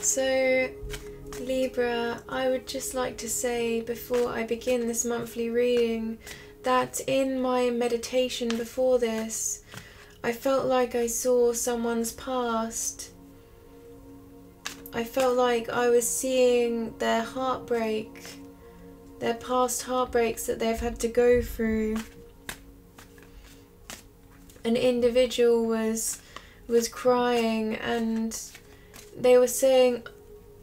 So, Libra, I would just like to say before I begin this monthly reading that in my meditation before this, I felt like I saw someone's past. I felt like I was seeing their heartbreak, their past heartbreaks that they've had to go through. An individual was crying and they were saying,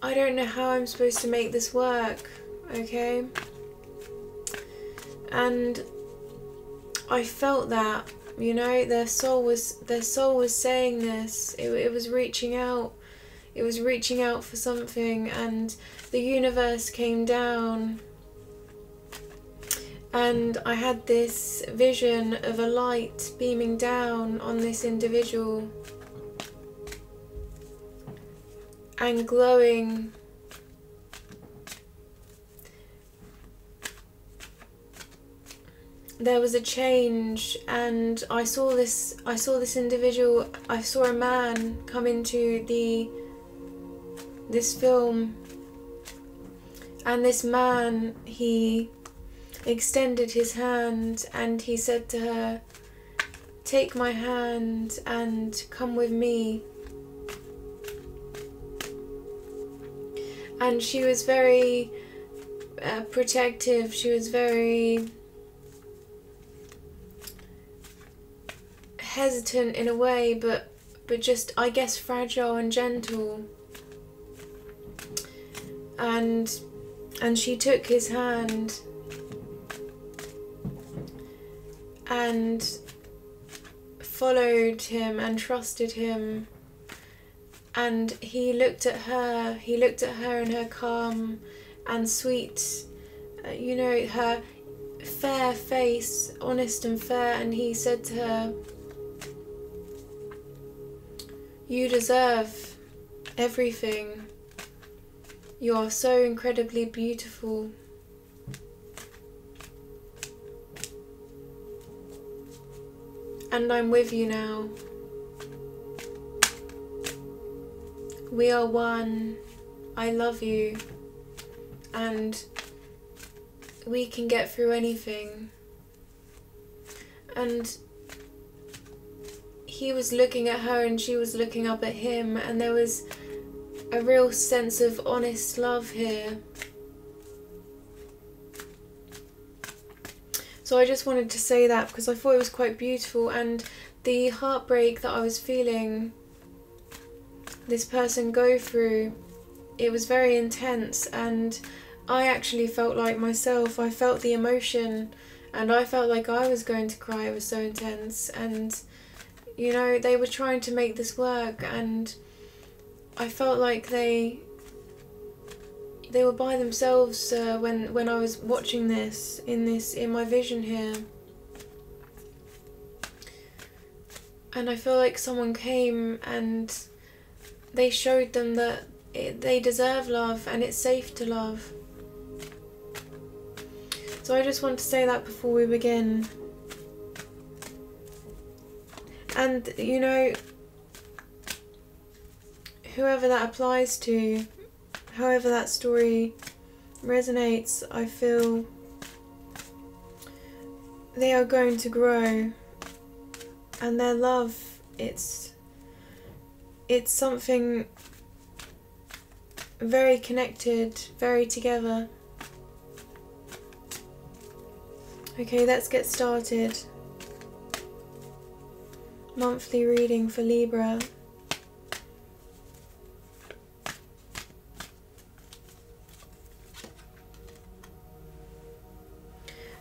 I don't know how I'm supposed to make this work, okay? And I felt that, you know, their soul was saying this. It was reaching out. It was reaching out for something, and the universe came down. And I had this vision of a light beaming down on this individual and glowing. There was a change, and I saw this individual. I saw a man come into this film, and this man, he extended his hand and he said to her, "Take my hand and come with me." And she was very protective. She was very hesitant in a way, but just, I guess, fragile and gentle. And she took his hand and followed him and trusted him. And he looked at her in her calm and sweet, you know, her fair face, honest and fair, and he said to her, "You deserve everything. You are so incredibly beautiful." And I'm with you now. We are one. I love you. And we can get through anything. And he was looking at her and she was looking up at him, and there was a real sense of honest love here. So I just wanted to say that because I thought it was quite beautiful, and the heartbreak that I was feeling this person go through, it was very intense, and I actually felt like myself. I felt the emotion and I felt like I was going to cry. It was so intense, and you know, they were trying to make this work, and I felt like they were by themselves when I was watching this in my vision here. And I feel like someone came and they showed them that they deserve love and it's safe to love. So I just want to say that before we begin. And you know, whoever that applies to, however that story resonates, I feel they are going to grow, and their love, it's something very connected, very together. Okay, let's get started. Monthly reading for Libra.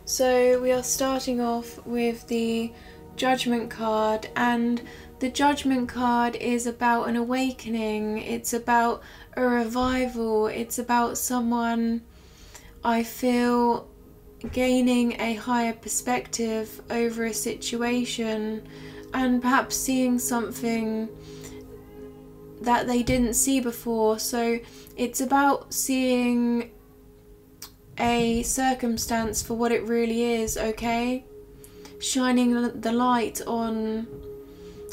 So we are starting off with the Judgment card, and the Judgment card is about an awakening. It's about a revival. It's about someone, I feel, gaining a higher perspective over a situation and perhaps seeing something that they didn't see before. So it's about seeing a circumstance for what it really is, okay? Shining the light on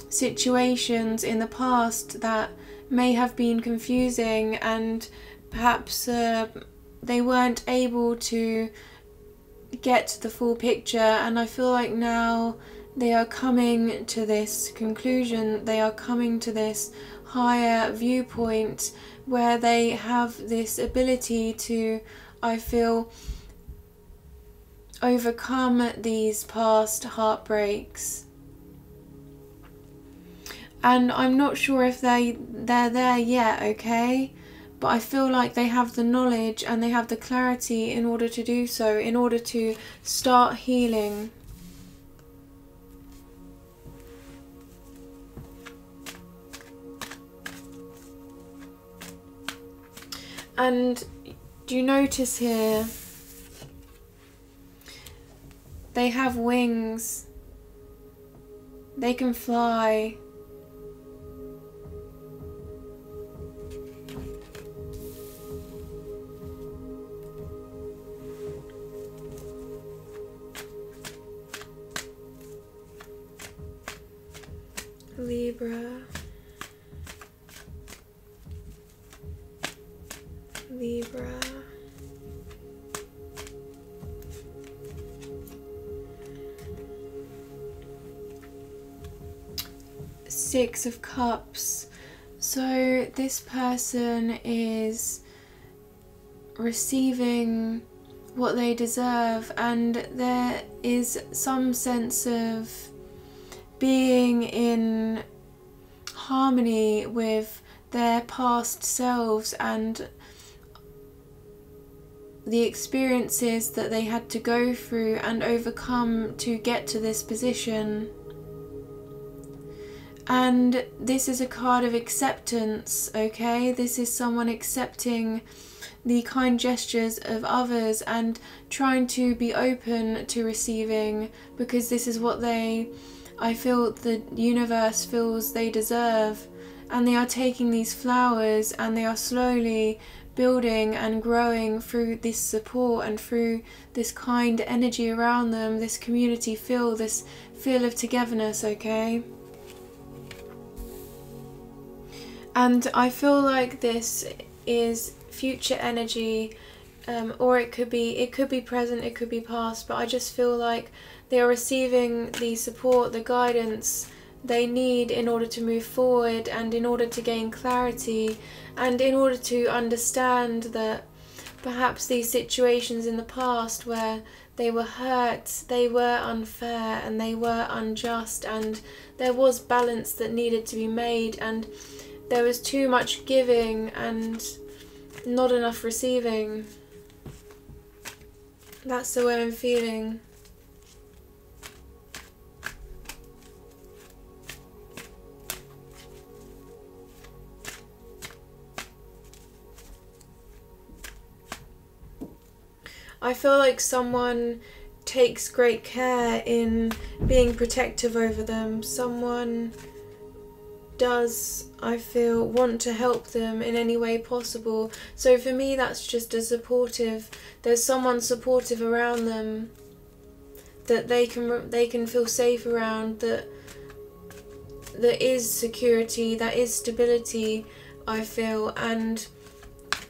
situations in the past that may have been confusing, and perhaps they weren't able to get the full picture. And I feel like now they are coming to this conclusion, they are coming to this higher viewpoint where they have this ability to, I feel, overcome these past heartbreaks. And I'm not sure if they're there yet, okay? But I feel like they have the knowledge and they have the clarity in order to do so, in order to start healing. And do you notice here, they have wings, they can fly. Libra, Libra, Six of Cups. So this person is receiving what they deserve, and there is some sense of being in harmony with their past selves and the experiences that they had to go through and overcome to get to this position. And this is a card of acceptance, okay? This is someone accepting the kind gestures of others and trying to be open to receiving, because this is what I feel the universe feels they deserve. And they are taking these flowers and they are slowly building and growing through this support and through this kind energy around them, this community feel, this feel of togetherness, okay? And I feel like this is future energy, or it could be present, it could be past, but I just feel like they are receiving the support, the guidance they need in order to move forward and in order to gain clarity and in order to understand that perhaps these situations in the past where they were hurt, they were unfair and they were unjust, and there was balance that needed to be made, and there was too much giving and not enough receiving. That's the way I'm feeling. I feel like someone takes great care in being protective over them. Someone does, I feel, want to help them in any way possible. So for me, that's just a supportive, there's someone supportive around them that they can feel safe around, that there is security, that is stability, I feel. And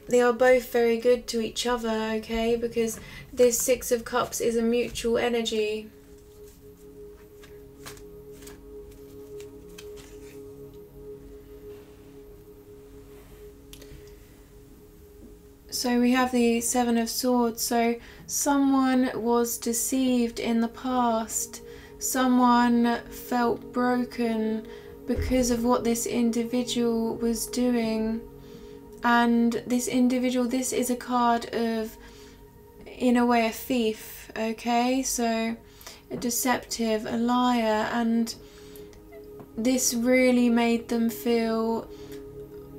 they are both very good to each other, okay? Because this Six of Cups is a mutual energy. So we have the Seven of Swords. So someone was deceived in the past. Someone felt broken because of what this individual was doing. And this individual, this is a card of, in a way, a thief, okay? So a deceptive, a liar, and this really made them feel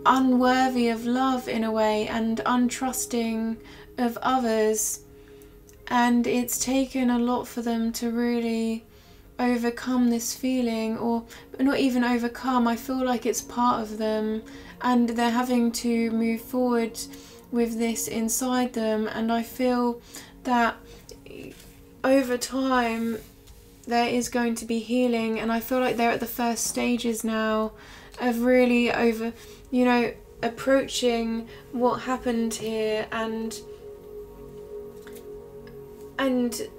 unworthy of love in a way and untrusting of others. And it's taken a lot for them to really overcome this feeling, or not even overcome, I feel like it's part of them, and they're having to move forward with this inside them. And I feel that over time there is going to be healing, and I feel like they're at the first stages now of really over, you know, approaching what happened here, and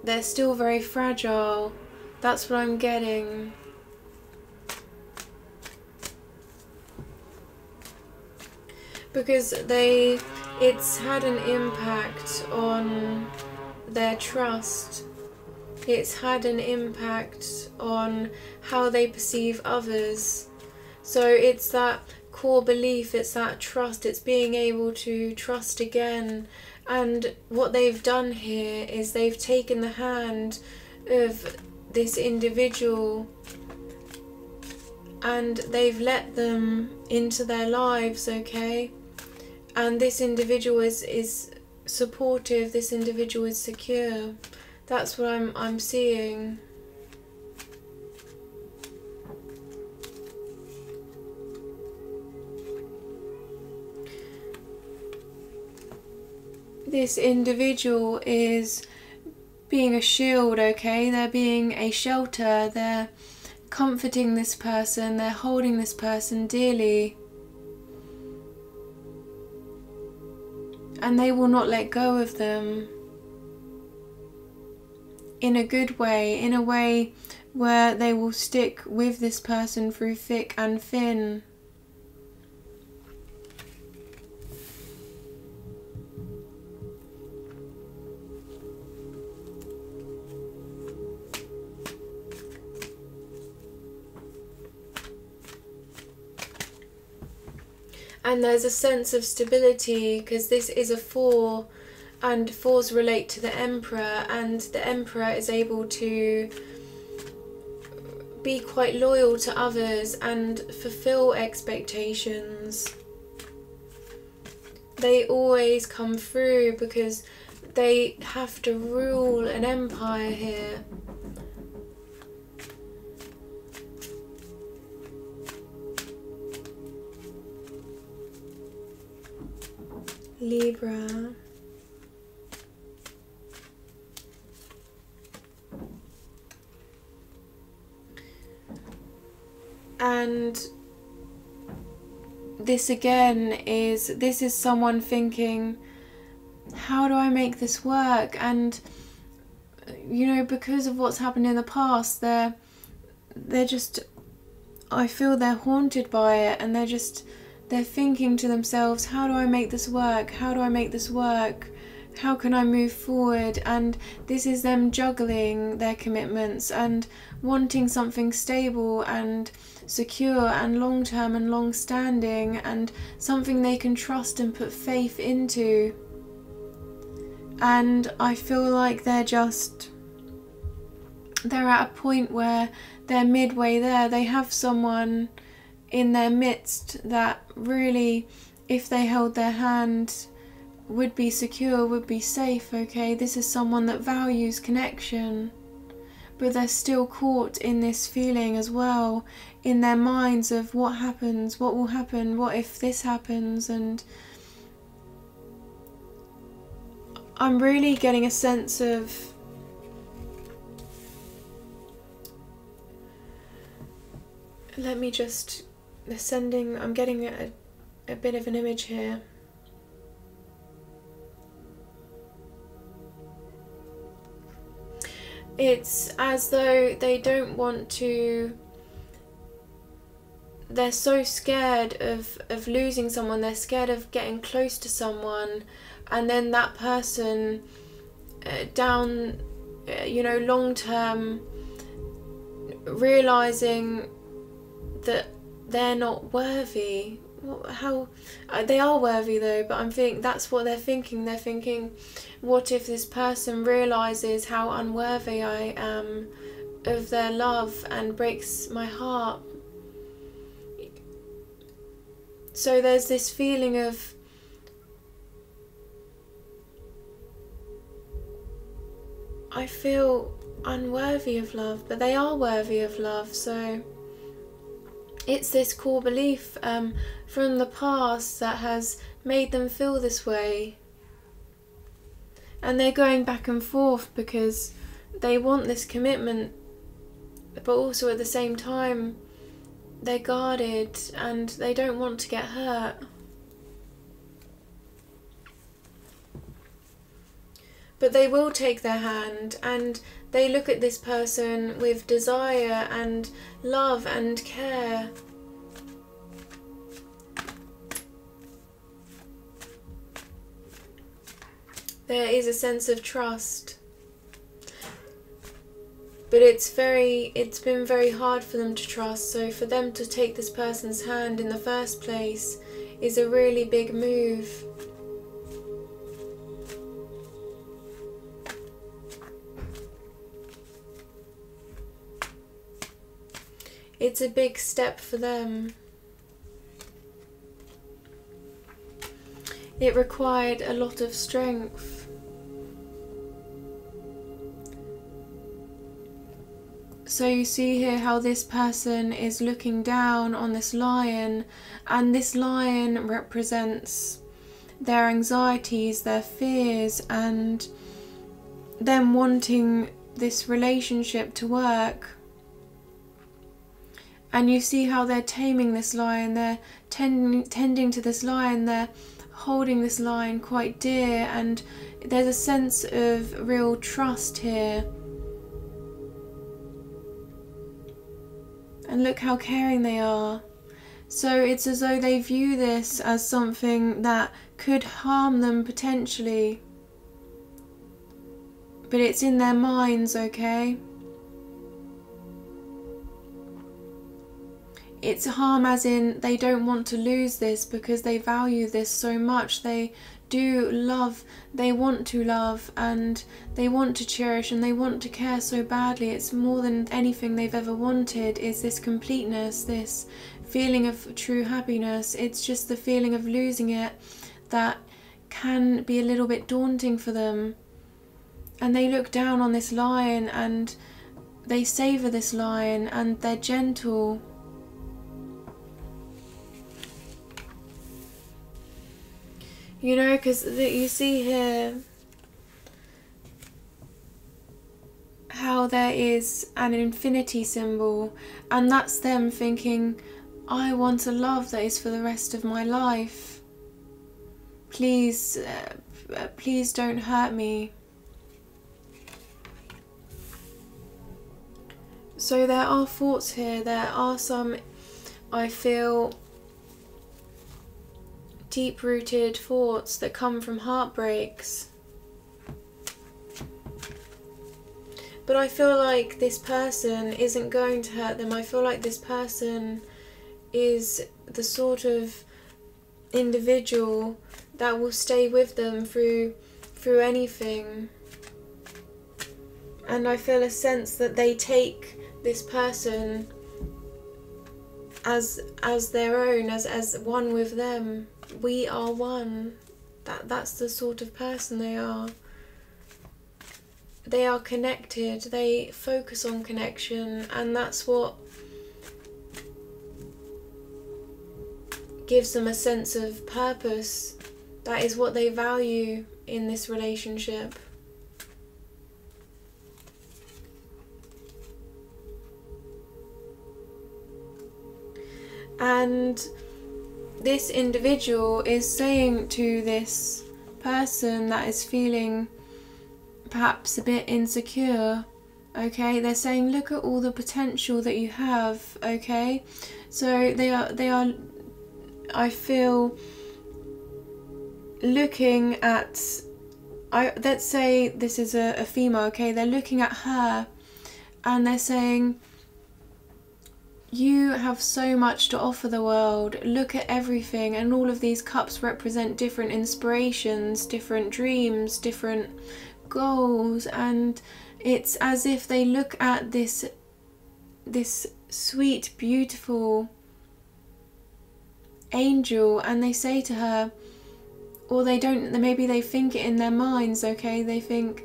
they're still very fragile. That's what I'm getting. Because it's had an impact on their trust. It's had an impact on how they perceive others. So it's that core belief, it's that trust, it's being able to trust again. And what they've done here is they've taken the hand of this individual and they've let them into their lives, okay? And this individual is supportive, this individual is secure. That's what I'm seeing. This individual is being a shield, okay? They're being a shelter, they're comforting this person, they're holding this person dearly. And they will not let go of them. In a good way, in a way where they will stick with this person through thick and thin. And there's a sense of stability because this is a 4 and 4s relate to the Emperor, and the Emperor is able to be quite loyal to others and fulfill expectations. They always come through because they have to rule an empire here. Libra. And this again is someone thinking, how do I make this work? And you know, because of what's happened in the past, they're just, I feel they're haunted by it, and they're thinking to themselves, how do I make this work? How do I make this work? How can I move forward? And this is them juggling their commitments and wanting something stable and secure and long-term and long-standing, and something they can trust and put faith into. And I feel like they're at a point where they're midway there. They have someone in their midst that really, if they held their hand, would be secure, would be safe, okay? This is someone that values connection, but they're still caught in this feeling as well, in their minds of what happens, what will happen, what if this happens. And I'm really getting a sense of I'm getting a bit of an image here. It's as though they don't want to, they're so scared of losing someone, they're scared of getting close to someone, and then that person down, you know, long term, realizing that they're not worthy. How they are worthy though, but I'm thinking that's what they're thinking. They're thinking, what if this person realizes how unworthy I am of their love and breaks my heart? So there's this feeling of I feel unworthy of love, but they are worthy of love. So it's this core belief from the past that has made them feel this way. And they're going back and forth because they want this commitment, but also at the same time they're guarded and they don't want to get hurt. But they will take their hand and they look at this person with desire and love and care. There is a sense of trust. But it's been very hard for them to trust, so for them to take this person's hand in the first place is a really big move. It's a big step for them. It required a lot of strength. So you see here how this person is looking down on this lion, and this lion represents their anxieties, their fears, and them wanting this relationship to work. And you see how they're taming this lion, they're tending to this lion, they're holding this lion quite dear, and there's a sense of real trust here. And look how caring they are. So it's as though they view this as something that could harm them potentially. But it's in their minds, okay? It's harm as in they don't want to lose this because they value this so much. They do love, they want to love, and they want to cherish, and they want to care so badly. It's more than anything they've ever wanted, is this completeness, this feeling of true happiness. It's just the feeling of losing it that can be a little bit daunting for them. And they look down on this lion and they savour this lion, and they're gentle. You know, because you see here how there is an infinity symbol, and that's them thinking, I want a love that is for the rest of my life. Please, please don't hurt me. So there are thoughts here, there are some, I feel, deep-rooted thoughts that come from heartbreaks. But I feel like this person isn't going to hurt them. I feel like this person is the sort of individual that will stay with them through anything. And I feel a sense that they take this person as their own, as one with them. We are one. That's the sort of person they are. They are connected, they focus on connection, and that's what gives them a sense of purpose. That is what they value in this relationship. And this individual is saying to this person that is feeling perhaps a bit insecure, okay, they're saying, look at all the potential that you have, okay? So they are I feel, looking at, let's say this is a female, okay, they're looking at her and they're saying, you have so much to offer the world, look at everything. And all of these cups represent different inspirations, different dreams, different goals, and it's as if they look at this sweet, beautiful angel and they say to her, or they don't, maybe they think it in their minds, okay, they think,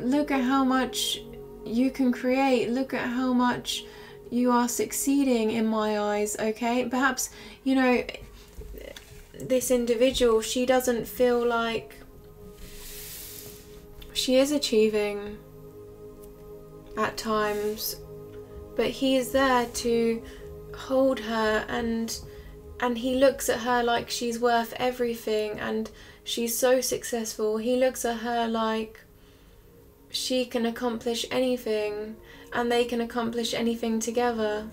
look at how much you can create, look at how much you are succeeding in my eyes, okay? Perhaps, you know, this individual, she doesn't feel like she is achieving at times, but he is there to hold her, and he looks at her like she's worth everything and she's so successful. He looks at her like she can accomplish anything and they can accomplish anything together.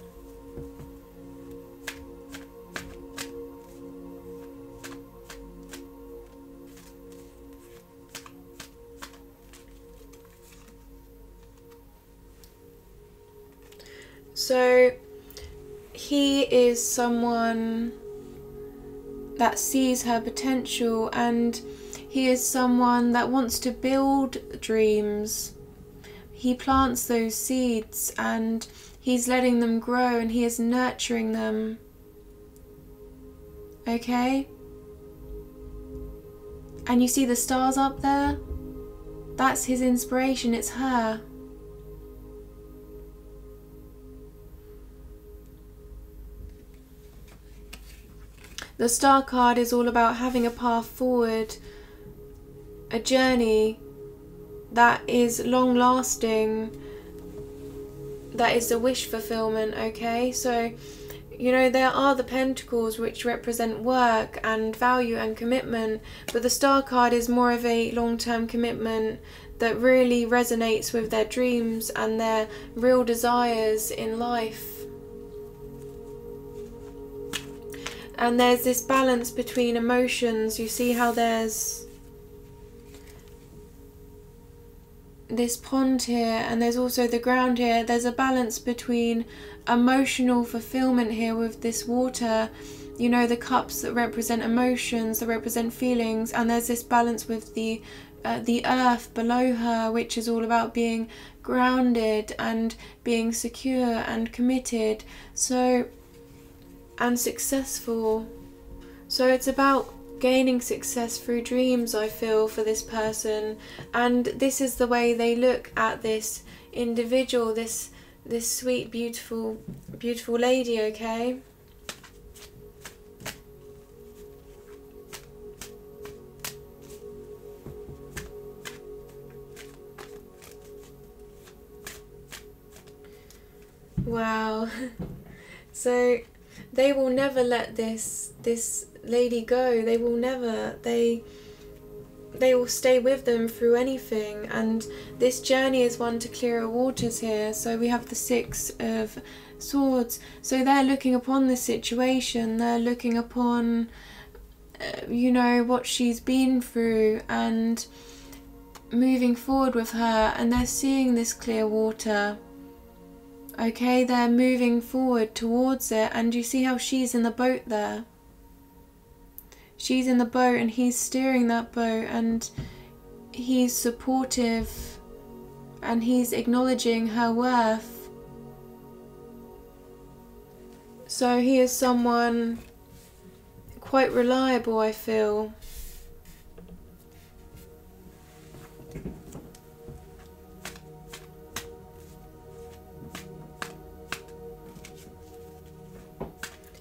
So he is someone that sees her potential, and he is someone that wants to build dreams. He plants those seeds and he's letting them grow and he is nurturing them. Okay? And you see the stars up there? That's his inspiration, it's her. The star card is all about having a path forward, a journey that is long lasting, that is a wish fulfillment, okay? So, you know, there are the pentacles which represent work and value and commitment, but the star card is more of a long-term commitment that really resonates with their dreams and their real desires in life. And there's this balance between emotions. You see how there's this pond here and there's also the ground here. There's a balance between emotional fulfillment here with this water, you know, the cups that represent emotions, that represent feelings, and there's this balance with the earth below her, which is all about being grounded and being secure and committed, so, and successful. So it's about gaining success through dreams, I feel, for this person, and this is the way they look at this individual, this sweet, beautiful lady, okay? Wow. So they will never let this lady go. They will never. They will stay with them through anything, and this journey is one to clearer waters here. So we have the Six of Swords. So they're looking upon this situation, they're looking upon you know, what she's been through and moving forward with her, and they're seeing this clear water. Okay, they're moving forward towards it, and you see how she's in the boat there. She's in the boat and he's steering that boat, and he's supportive and he's acknowledging her worth. So he is someone quite reliable, I feel.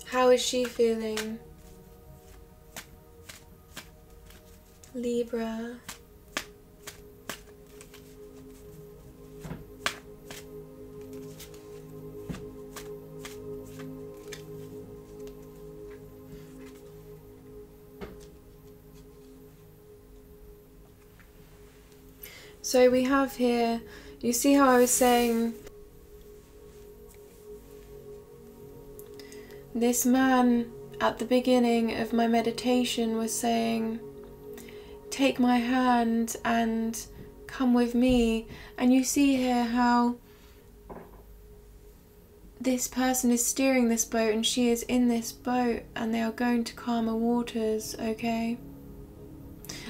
How is she feeling? Libra. So we have here, you see how I was saying this man at the beginning of my meditation was saying, take my hand and come with me, and you see here how this person is steering this boat and she is in this boat, and they are going to calmer waters, okay?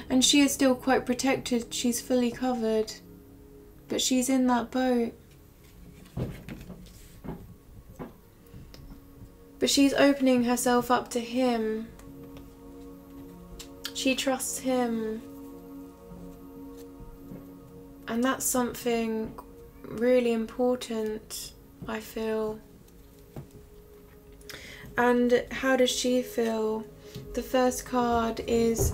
And she is still quite protected, she's fully covered, but she's in that boat. But she's opening herself up to him. She trusts him. And that's something really important, I feel. And how does she feel? The first card is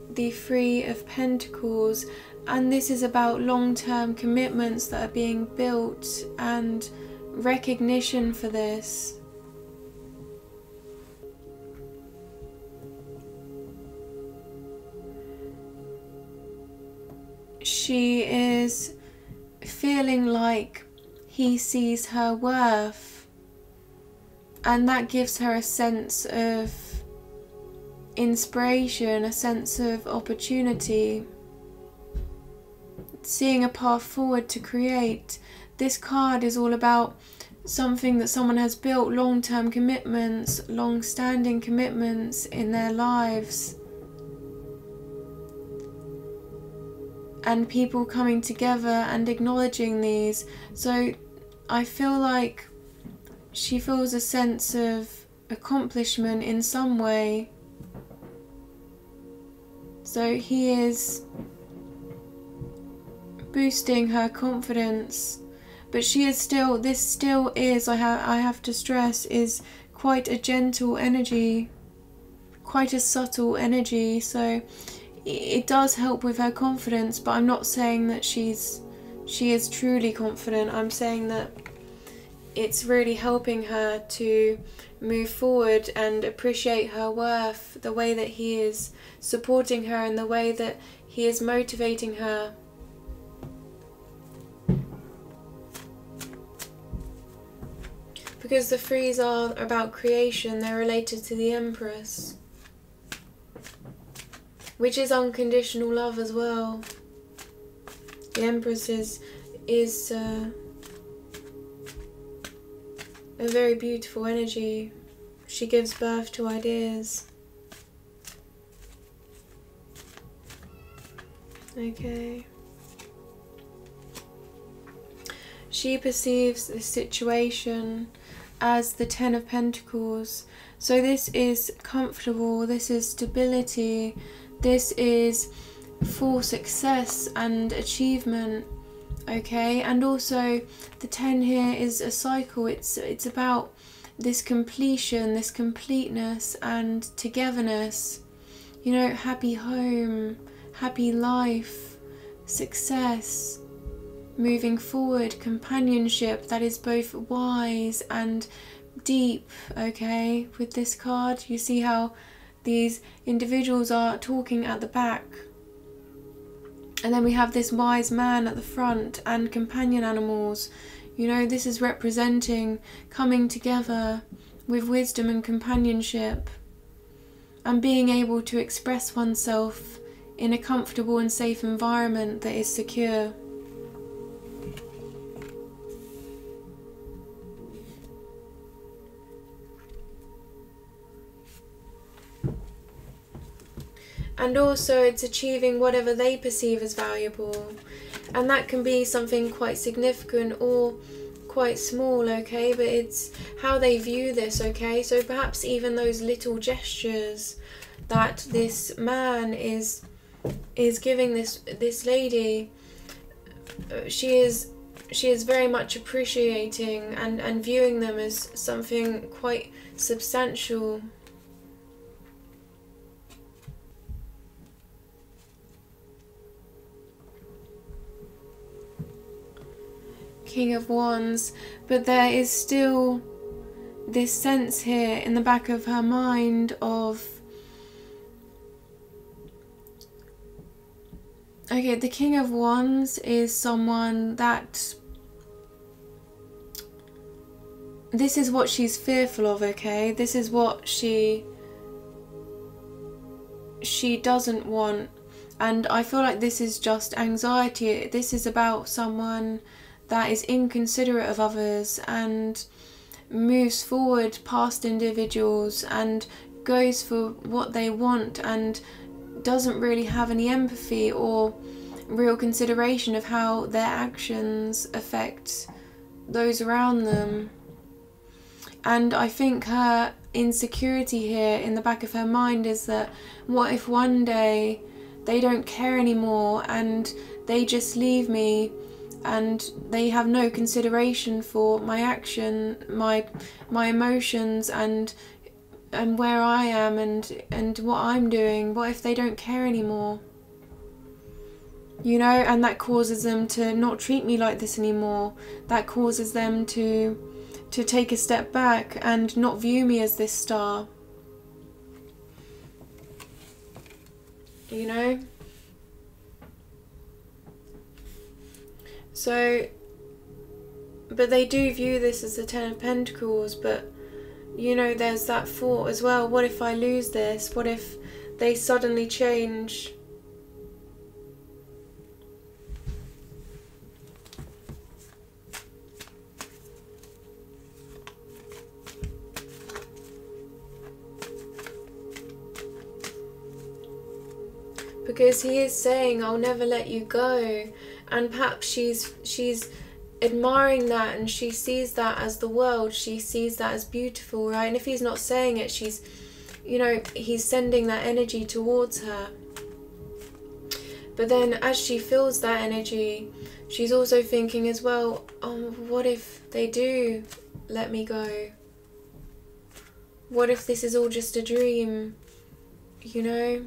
the Three of Pentacles, and this is about long-term commitments that are being built and recognition for this. she is feeling like he sees her worth, and that gives her a sense of inspiration, a sense of opportunity, seeing a path forward to create. This card is all about something that someone has built, long-term commitments, long-standing commitments in their lives, and people coming together and acknowledging these. So I feel like she feels a sense of accomplishment in some way. So he is boosting her confidence, but she is still, this still is, I have to stress, is quite a gentle energy, quite a subtle energy. So it does help with her confidence, but I'm not saying that she is truly confident. I'm saying that it's really helping her to move forward and appreciate her worth, the way that he is supporting her and the way that he is motivating her. Because the threes are about creation, they're related to the Empress, which is unconditional love as well. The Empress is a very beautiful energy. She gives birth to ideas. Okay. She perceives the situation as the Ten of Pentacles. So this is comfortable, this is stability, this is for success and achievement, okay? And also the 10 here is a cycle. It's about this completion, this completeness and togetherness. You know, happy home, happy life, success, moving forward, companionship that is both wise and deep, okay? With this card, you see how these individuals are talking at the back, and then we have this wise man at the front and companion animals. You know, this is representing coming together with wisdom and companionship and being able to express oneself in a comfortable and safe environment that is secure. And also it's achieving whatever they perceive as valuable. And that can be something quite significant or quite small, okay? But it's how they view this, okay? So perhaps even those little gestures that this man is giving this lady, she is very much appreciating and viewing them as something quite substantial. King of Wands, but there is still this sense here in the back of her mind of, okay, the King of Wands is someone that, this is what she's fearful of, okay? This is what she doesn't want. And I feel like this is just anxiety. This is about someone that is inconsiderate of others and moves forward past individuals and goes for what they want and doesn't really have any empathy or real consideration of how their actions affect those around them. And I think her insecurity here in the back of her mind is that, what if one day they don't care anymore and they just leave me and they have no consideration for my action, my emotions and where I am and what I'm doing? What if they don't care anymore? You know, and that causes them to not treat me like this anymore. That causes them to take a step back and not view me as this star. You know? So, but they do view this as the Ten of Pentacles, but you know, there's that thought as well, what if I lose this? What if they suddenly change? Because he is saying, I'll never let you go. And perhaps she's admiring that, and she sees that as the world. She sees that as beautiful, right? And if he's not saying it, she's, you know, he's sending that energy towards her. But then as she feels that energy, she's also thinking as well, oh, what if they do let me go? What if this is all just a dream, you know?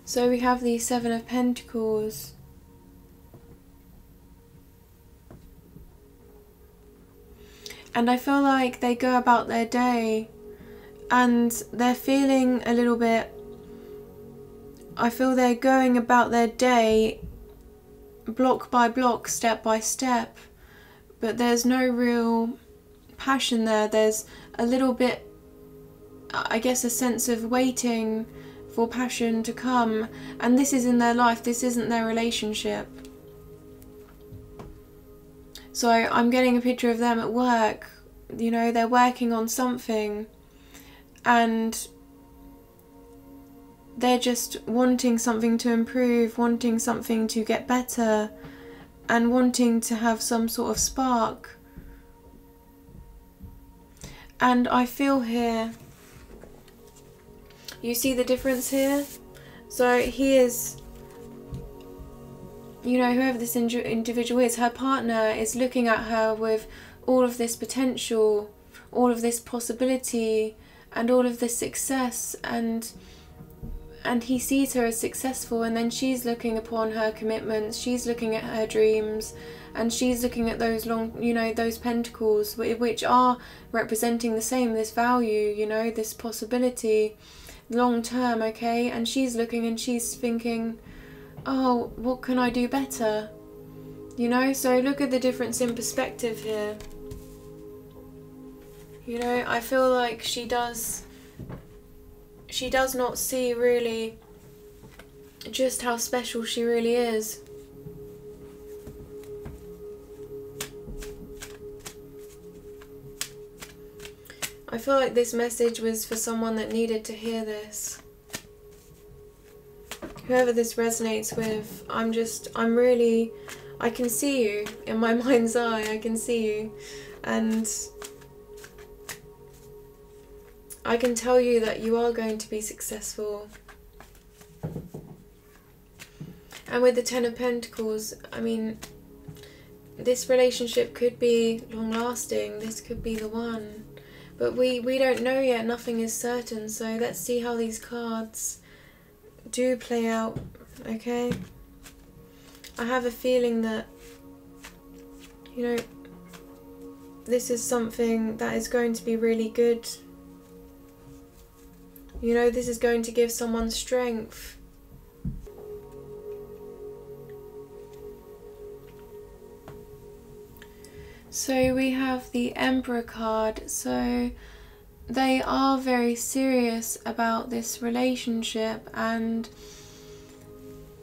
So we have the Seven of Pentacles. And I feel like they go about their day and they're feeling a little bit, I feel they're going about their day block by block, step by step, but there's no real passion there. There's a little bit, I guess, a sense of waiting for passion to come, and this is in their life, this isn't their relationship. So I'm getting a picture of them at work, you know, they're working on something and they're just wanting something to improve, wanting something to get better, and wanting to have some sort of spark. And I feel here, you see the difference here? So he is, you know, whoever this individual is, her partner is looking at her with all of this potential, all of this possibility, and all of this success, and he sees her as successful, and then she's looking upon her commitments, she's looking at her dreams, and she's looking at those long, you know, those pentacles, which are representing the same, this value, you know, this possibility, long term, okay? And she's looking and she's thinking, oh, what can I do better? You know, so look at the difference in perspective here. You know, I feel like she does not see really just how special she really is. I feel like this message was for someone that needed to hear this. Whoever this resonates with, I can see you in my mind's eye, I can see you. And I can tell you that you are going to be successful. And with the Ten of Pentacles, I mean, this relationship could be long lasting, this could be the one. But we don't know yet, nothing is certain, so let's see how these cards do play out, okay? I have a feeling that, you know, this is something that is going to be really good. You know, this is going to give someone strength. So we have the Emperor card. So they are very serious about this relationship, and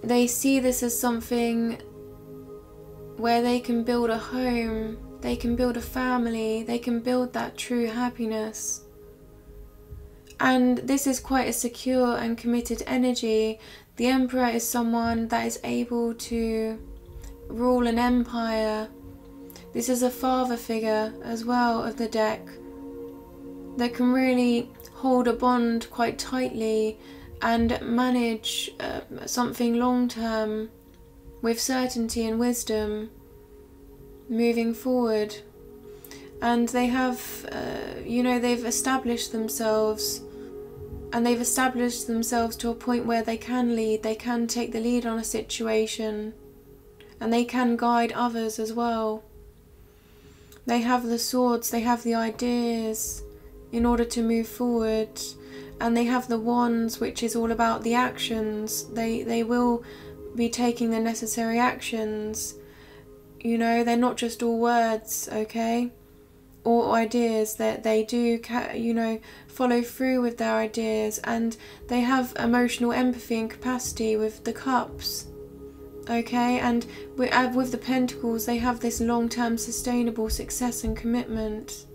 they see this as something where they can build a home, they can build a family, they can build that true happiness. And this is quite a secure and committed energy. The Emperor is someone that is able to rule an empire. This is a father figure as well of the deck that can really hold a bond quite tightly and manage something long term with certainty and wisdom moving forward. And they have, you know, they've established themselves, and they've established themselves to a point where they can lead, they can take the lead on a situation, and they can guide others as well. They have the swords, they have the ideas, in order to move forward. And they have the wands, which is all about the actions. They will be taking the necessary actions. You know, they're not just all words, okay, or ideas. That they do, you know, follow through with their ideas, and they have emotional empathy and capacity with the cups, okay. And with the pentacles, they have this long-term sustainable success and commitment.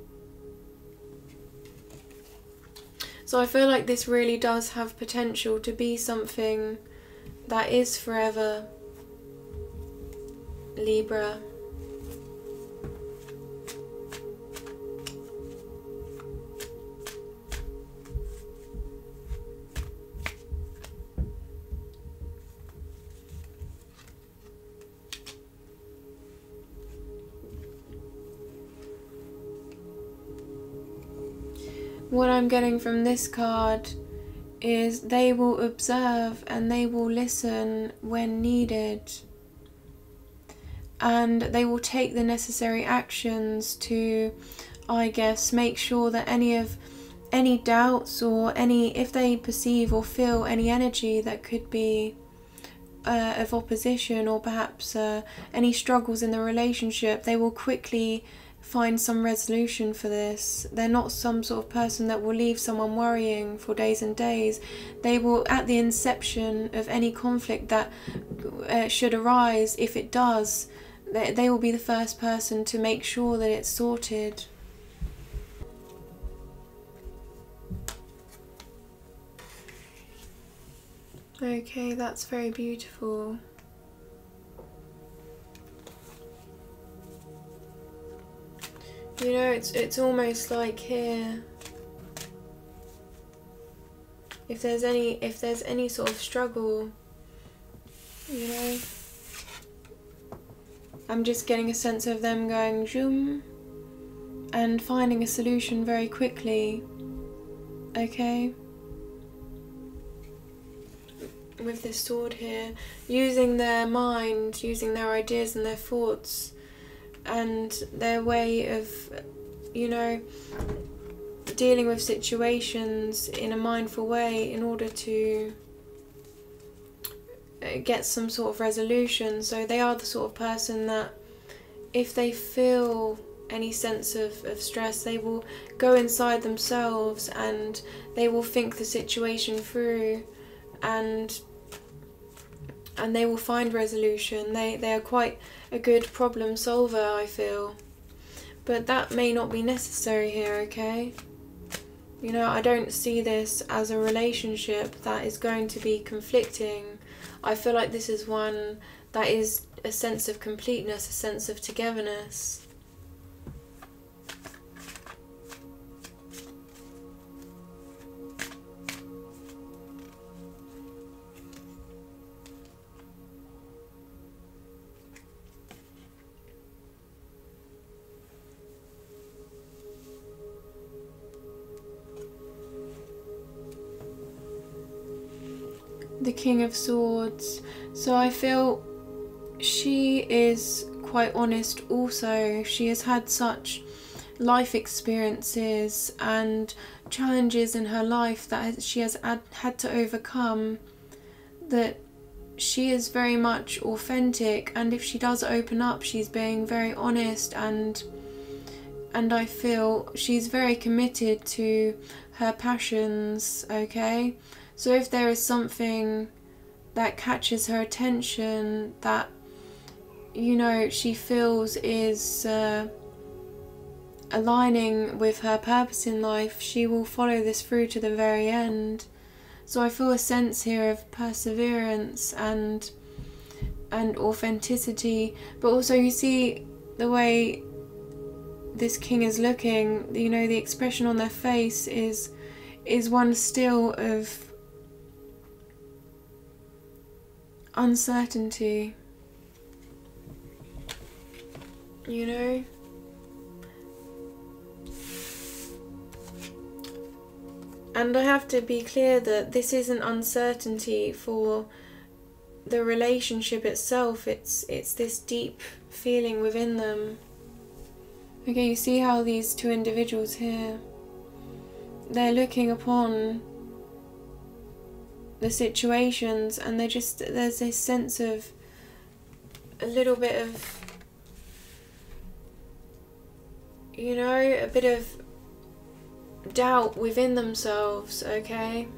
So I feel like this really does have potential to be something that is forever, Libra. What I'm getting from this card is they will observe and they will listen when needed, and they will take the necessary actions to, I guess, make sure that any doubts or if they perceive or feel any energy that could be of opposition, or perhaps any struggles in the relationship, they will quickly find some resolution for this. They're not some sort of person that will leave someone worrying for days and days. They will, at the inception of any conflict that should arise, if it does, they will be the first person to make sure that it's sorted. Okay, that's very beautiful. You know, it's almost like here, if there's any sort of struggle, you know, I'm just getting a sense of them going zoom and finding a solution very quickly, okay? With this sword here, using their mind, using their ideas and their thoughts and their way of, you know, dealing with situations in a mindful way in order to get some sort of resolution. So they are the sort of person that if they feel any sense of stress, they will go inside themselves and they will think the situation through, and they will find resolution. They are quite a good problem solver, I feel. But that may not be necessary here, okay? You know, I don't see this as a relationship that is going to be conflicting. I feel like this is one that is a sense of completeness, a sense of togetherness. The King of Swords. So I feel she is quite honest also. She has had such life experiences and challenges in her life that she has had to overcome, that she is very much authentic, and if she does open up, she's being very honest, and I feel she's very committed to her passions, okay? So if there is something that catches her attention that, you know, she feels is aligning with her purpose in life, she will follow this through to the very end. So I feel a sense here of perseverance and authenticity, but also you see the way this king is looking, you know, the expression on their face is one still of uncertainty, you know. And I have to be clear that this isn't uncertainty for the relationship itself, it's this deep feeling within them. Okay, you see how these two individuals here, they're looking upon the situations, and there's this sense of a little bit of, you know, a bit of doubt within themselves, okay?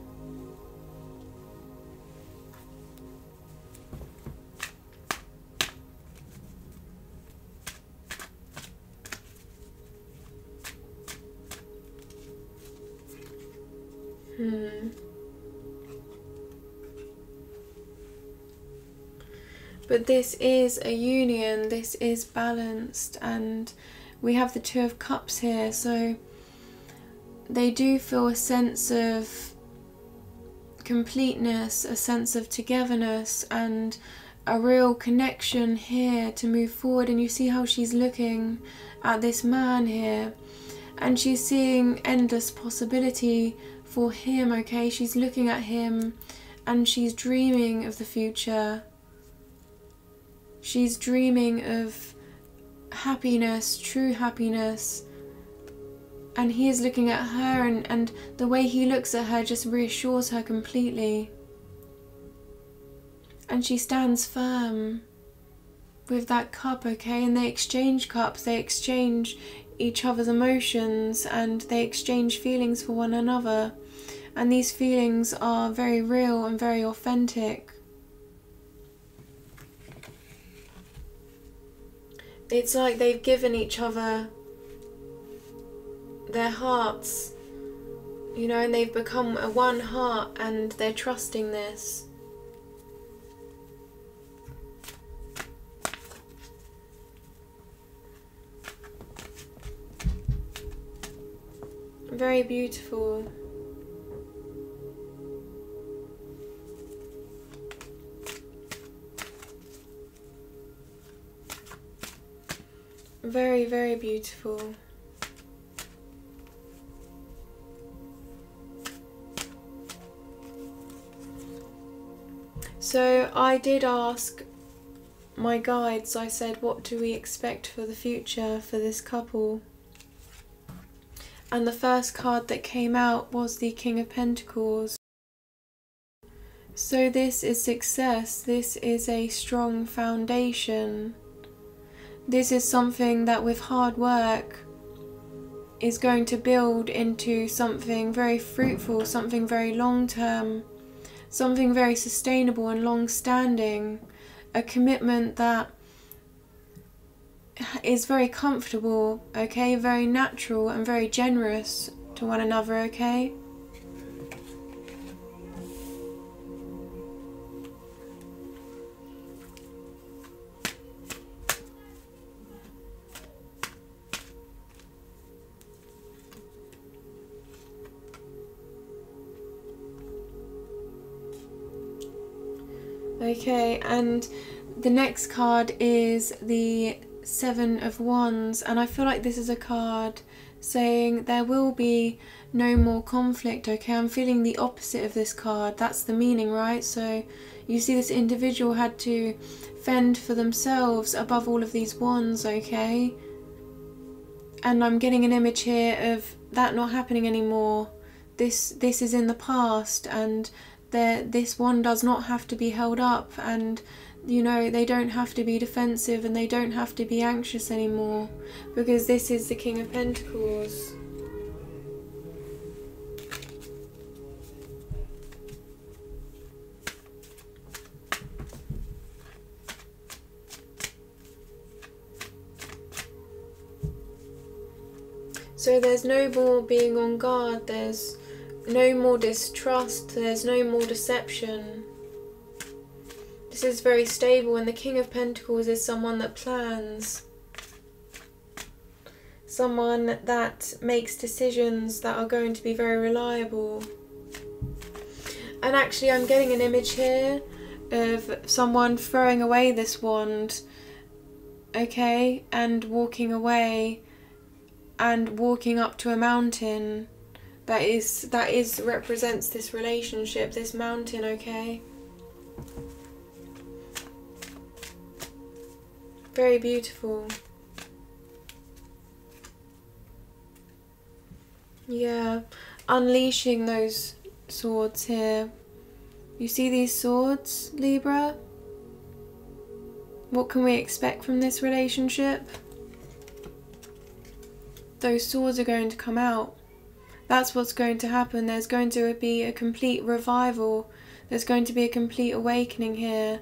But this is a union, this is balanced, and we have the Two of Cups here, so they do feel a sense of completeness, a sense of togetherness, and a real connection here to move forward. And you see how she's looking at this man here, and she's seeing endless possibility for him, okay? She's looking at him and she's dreaming of the future. She's dreaming of happiness, true happiness. And he is looking at her, and the way he looks at her just reassures her completely. And she stands firm with that cup, okay? And they exchange cups, they exchange each other's emotions, and they exchange feelings for one another. And these feelings are very real and very authentic. It's like they've given each other their hearts, you know, and they've become a one heart, and they're trusting this. Very beautiful. Very, very beautiful. So I did ask my guides, I said, what do we expect for the future for this couple? And the first card that came out was the King of Pentacles. So this is success, this is a strong foundation. This is something that with hard work is going to build into something very fruitful, something very long-term, something very sustainable and long-standing, a commitment that is very comfortable, okay, very natural and very generous to one another, okay? Okay, and the next card is the Seven of Wands, and I feel like this is a card saying there will be no more conflict, okay? I'm feeling the opposite of this card. That's the meaning, right? So you see this individual had to fend for themselves above all of these wands, okay? And I'm getting an image here of that not happening anymore. This is in the past, and this one does not have to be held up, and you know, they don't have to be defensive and they don't have to be anxious anymore, because this is the King of Pentacles. So there's no more being on guard, there's no more distrust, there's no more deception. This is very stable, and the King of Pentacles is someone that plans, someone that makes decisions that are going to be very reliable. And actually I'm getting an image here of someone throwing away this wand, okay, and walking away and walking up to a mountain that represents this relationship, this mountain, okay? Very beautiful. Yeah, unleashing those swords here. You see these swords, Libra? What can we expect from this relationship? Those swords are going to come out. That's what's going to happen. There's going to be a complete revival. There's going to be a complete awakening here.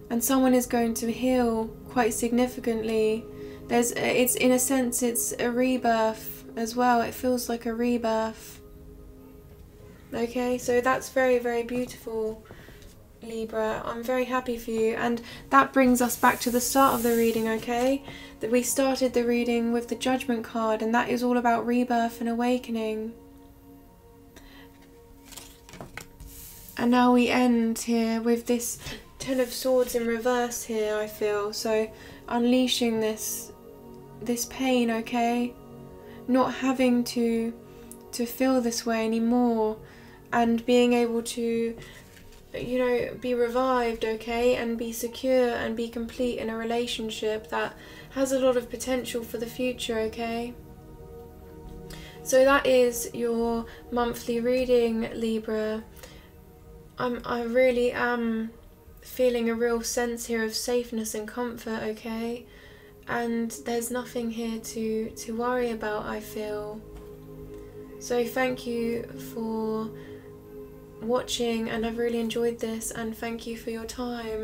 And someone is going to heal quite significantly. It's in a sense, it's a rebirth as well. It feels like a rebirth. Okay, so that's very, very beautiful, Libra. I'm very happy for you. And that brings us back to the start of the reading, okay? That we started the reading with the Judgment card, and that is all about rebirth and awakening. And now we end here with this Ten of Swords in reverse here, I feel. So unleashing this pain, okay? Not having to feel this way anymore, and being able to, you know, be revived, okay, and be secure and be complete in a relationship that has a lot of potential for the future, okay? So that is your monthly reading, Libra. I really am feeling a real sense here of safeness and comfort, okay? And there's nothing here to worry about, I feel. So thank you for watching, and I've really enjoyed this, and thank you for your time.